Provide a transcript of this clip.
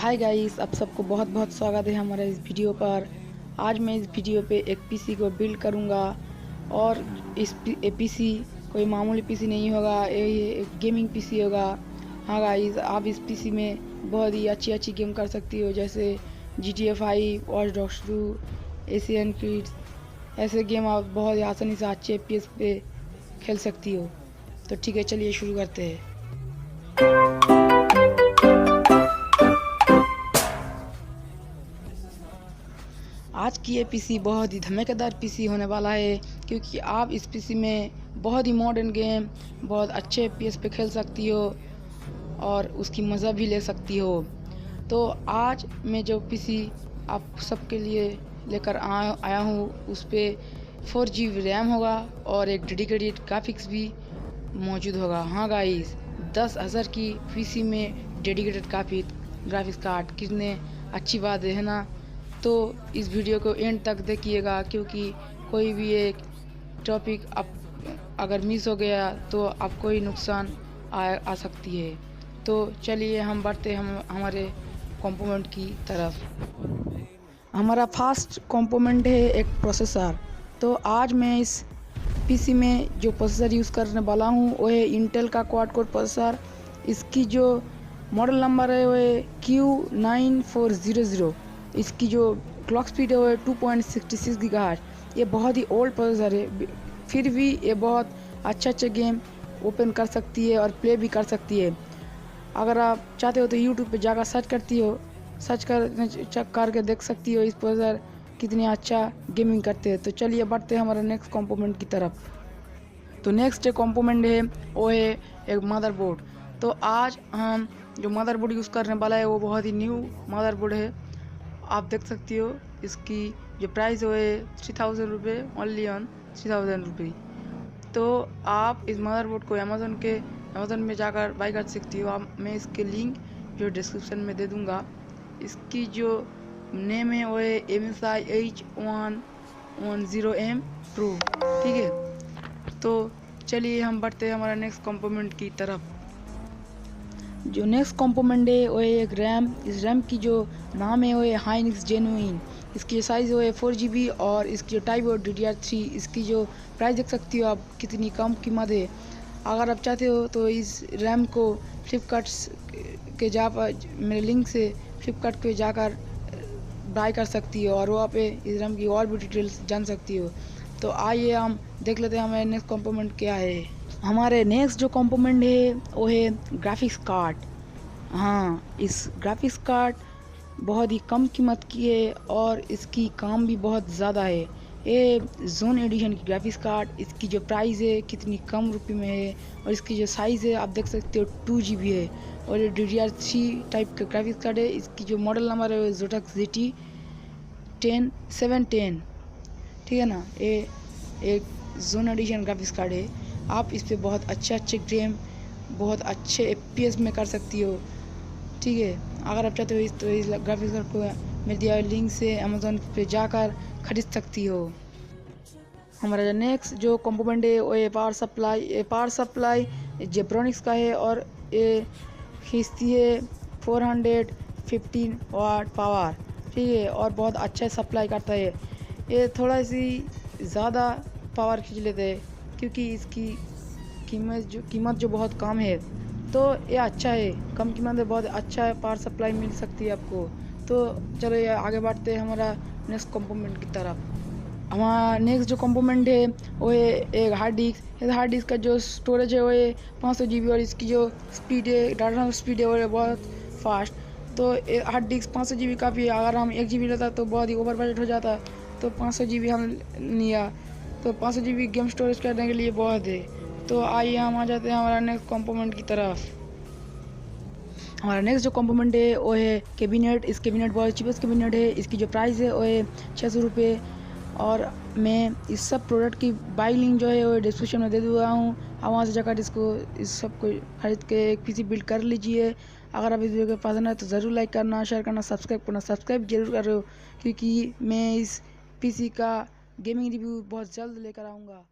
Hi guys, आप सबको बहुत बहुत स्वागत है हमारे इस वीडियो पर। आज मैं इस वीडियो पे एक पीसी को बिल्ड करूंगा और इस पीसी कोई मामूली पीसी नहीं होगा, ये एक गेमिंग पीसी होगा। हाँ गाइस, आप इस पीसी में बहुत ही अच्छी अच्छी गेम कर सकती हो, जैसे GTA 5, watch dogs 2, Asian creeds. ऐसे गेम आप बहुत ही आसानी से अच्छे FPS पे खेल सकती हो। तो ठीक है, चलिए शुरू करते हैं। आज की ये पीसी बहुत ही धमाकेदार पीसी होने वाला है, क्योंकि आप इस पीसी में बहुत ही मॉडर्न गेम बहुत अच्छे FPS पे खेल सकती हो और उसकी मज़ा भी ले सकती हो। तो आज मैं जो पीसी आप सबके लिए लेकर आया हूँ उस पर 4 GB रैम होगा और एक डेडिकेटेड ग्राफिक्स भी मौजूद होगा। हाँ गाइस, 10,000 की पीसी में डेडिकेटेड ग्राफिक्स कार्ड कितने अच्छी बात है ना। तो इस वीडियो को एंड तक देखिएगा, क्योंकि कोई भी एक टॉपिक आप अगर मिस हो गया तो आपको ही नुकसान आ सकती है। तो चलिए हम बढ़ते हम हमारे कंपोनेंट की तरफ। हमारा फर्स्ट कंपोनेंट है एक प्रोसेसर। तो आज मैं इस पीसी में जो प्रोसेसर यूज़ करने वाला हूँ वो है इंटेल का क्वाड कोर प्रोसेसर। इसकी जो मॉडल नंबर है वो है Q9400। इसकी जो क्लॉक स्पीड है वो है 2.66 GHz। ये बहुत ही ओल्ड प्रोसेसर है, फिर भी ये बहुत अच्छे गेम ओपन कर सकती है और प्ले भी कर सकती है। अगर आप चाहते हो तो यूट्यूब पे जाकर सर्च करके देख सकती हो इस प्रोसेसर कितनी अच्छा गेमिंग करते हैं। तो चलिए बढ़ते हैं हमारे नेक्स्ट कंपोनेंट की तरफ। तो नेक्स्ट कंपोनेंट है वो है एक मदरबोर्ड। तो आज हम जो मदरबोर्ड यूज़ करने वाला है वो बहुत ही न्यू मदरबोर्ड है। आप देख सकती हो इसकी जो प्राइस है वो है 3000 रुपये, ओनली ऑन 3000 रुपये। तो आप इस मदरबोर्ड को अमेज़न में जाकर बाई कर सकती हो। मैं इसके लिंक जो डिस्क्रिप्शन में दे दूँगा। इसकी जो नेम है वो है MSI H110M Pro, ठीक है। तो चलिए हम बढ़ते हैं हमारा नेक्स्ट कंपोनेंट की तरफ। जो नेक्स्ट कंपोनेंट है वो है एक रैम। इस रैम की जो नाम है वो है हाइनिक्स जेनुइन। इसकी साइज़ वो है 4 GB और इसकी जो टाइप है DDR3। इसकी जो प्राइस देख सकती हो आप कितनी कम कीमत है। अगर आप चाहते हो तो इस रैम को फ्लिपकार्ट के मेरे लिंक से फ्लिपकार्ट पे जाकर बाय कर सकती हो और वहाँ पे इस रैम की और भी डिटेल्स जान सकती हो। तो आइए हम देख लेते हैं हमारे नेक्स्ट कंपोनेंट क्या है। हमारे नेक्स्ट जो कंपोनेंट है वो है ग्राफिक्स कार्ड। हाँ, इस ग्राफिक्स कार्ड बहुत ही कम कीमत की है और इसकी काम भी बहुत ज़्यादा है। ये जोन एडिशन की ग्राफिक्स कार्ड, इसकी जो प्राइस है कितनी कम रुपये में है और इसकी जो साइज़ है आप देख सकते हो 2 GB है और ये DDR3 टाइप का ग्राफिक्स कार्ड है। इसकी जो मॉडल नंबर है वो Zotac GT 710, ठीक है ना। ये एक जोन एडिशन ग्राफिक्स कार्ड है। आप इस पर बहुत अच्छे गेम बहुत अच्छे FPS में कर सकती हो, ठीक है। अगर आप चाहते हो तो इस ग्राफिक्स कार्ड को मेरे दिया हुए लिंक से अमेज़न पे जाकर खरीद सकती हो। हमारा नेक्स्ट जो कंपोनेंट है वो ये पावर सप्लाई। ये पावर सप्लाई जेब्रॉनिक्स का है और ये खींचती है 415 वाट पावर, ठीक है, और बहुत अच्छा सप्लाई करता है। ये थोड़ा सी ज़्यादा पावर खींच लेते हैं, क्योंकि इसकी कीमत जो बहुत कम है। तो ये अच्छा है, कम कीमत में बहुत अच्छा है, पावर सप्लाई मिल सकती है आपको। तो चलो ये आगे बढ़ते हैं हमारा नेक्स्ट कंपोनेंट की तरफ। हमारा नेक्स्ट जो कंपोनेंट है वो है एक हार्ड डिस्क। इस हार्ड डिस्क का जो स्टोरेज है वो है 500 GB और इसकी जो स्पीड है डाटा स्पीड है वो है बहुत फास्ट। तो हार्ड डिस्क 500 GB काफ़ी है। अगर हम 1 GB लेता तो बहुत ही ओवर बजट हो जाता, तो 500 GB हम लिया, तो 500 GB गेम स्टोरेज करने के लिए बहुत है। तो आइए हम आ जाते हैं हमारा नेक्स्ट कंपोनेंट की तरफ। हमारा नेक्स्ट जो कंपोनेंट है वो है कैबिनेट। इस कैबिनेट बहुत चीपेस्ट कैबिनेट है। इसकी जो प्राइस है वो है 600 रुपये और मैं इस सब प्रोडक्ट की बाई लिंक जो है वो डिस्क्रिप्शन में दे दूँगा हूँ। आप वहाँ से जाकर इस सब को खरीद के एक पीसी बिल्ड कर लीजिए। अगर आप इस वीडियो को पसंद है तो ज़रूर लाइक करना, शेयर करना, सब्सक्राइब जरूर कर रहे हो, क्योंकि मैं इस पीसी का गेमिंग रिव्यू बहुत जल्द लेकर आऊँगा।